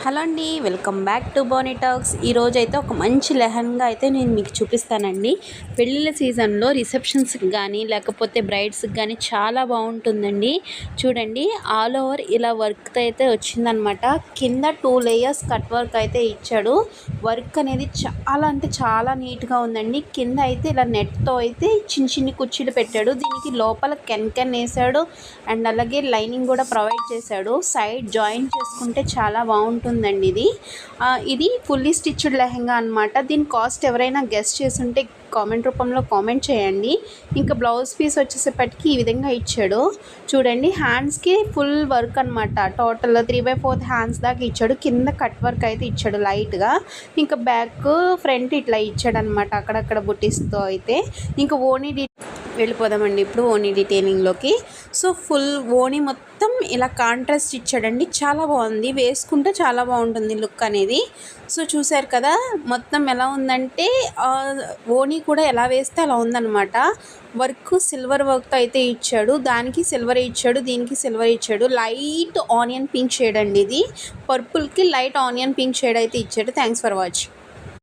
Hello అండి, welcome back to Boney talks. ఈరోజు అయితే ఒక మంచి లెహంగా అయితే నేను మీకు చూపిస్తానండి. పెళ్ళిళ్ళ సీజన్లో రిసెప్షన్స్కి కానీ లేకపోతే బ్రైడ్స్కి కానీ చాలా బాగుంటుందండి. చూడండి, ఆల్ ఓవర్ ఇలా వర్క్ అయితే వచ్చిందనమాట. కింద 2 లేయర్స్ కట్ వర్క్ అయితే ఇచ్చాడు. వర్క్ అనేది చాలా అంటే చాలా నీట్గా ఉందండి. కింద అయితే ఇలా నెట్తో అయితే చిన్ని కుర్చీలు పెట్టాడు. దీనికి లోపల కెన్ వేసాడు అండ్ అలాగే లైనింగ్ కూడా ప్రొవైడ్ చేశాడు. సైడ్ జాయిన్ చేసుకుంటే చాలా బాగుంటుందండి. ఇది ఫుల్లీ స్టిచ్డ్ లెహంగా అనమాట. దీని కాస్ట్ ఎవరైనా గెస్ట్ చేస్తుంటే కామెంట్ రూపంలో కామెంట్ చేయండి. ఇంకా బ్లౌజ్ పీస్ వచ్చేసేపటికి ఈ విధంగా ఇచ్చాడు. చూడండి, హ్యాండ్స్కి ఫుల్ వర్క్ అనమాట. టోటల్ 3/4 హ్యాండ్స్ దాకా ఇచ్చాడు. కింద కట్ వర్క్ అయితే ఇచ్చాడు లైట్గా. ఇంకా బ్యాక్ ఫ్రంట్ ఇట్లా ఇచ్చాడు అనమాట, అక్కడక్కడ బుట్టీస్తో అయితే. ఇంకా ఓనీ వెళ్ళిపోదామండి ఇప్పుడు ఓనీ డీటెయిలింగ్లోకి. సో ఫుల్ ఓనీ మొత్తం ఇలా కాంట్రాస్ట్ ఇచ్చాడండి. చాలా బాగుంది, వేసుకుంటే చాలా బాగుంటుంది లుక్ అనేది. సో చూసారు కదా, మొత్తం ఎలా ఉందంటే ఓనీ కూడా ఎలా వేస్తే అలా ఉందన్నమాట. వర్క్ సిల్వర్ వర్క్తో అయితే ఇచ్చాడు. దానికి సిల్వర్ ఇచ్చాడు, దీనికి సిల్వర్ ఇచ్చాడు. లైట్ ఆనియన్ పింక్ షేడ్ అండి ఇది. పర్పుల్కి లైట్ ఆనియన్ పింక్ షేడ్ అయితే ఇచ్చాడు. Thanks for watching.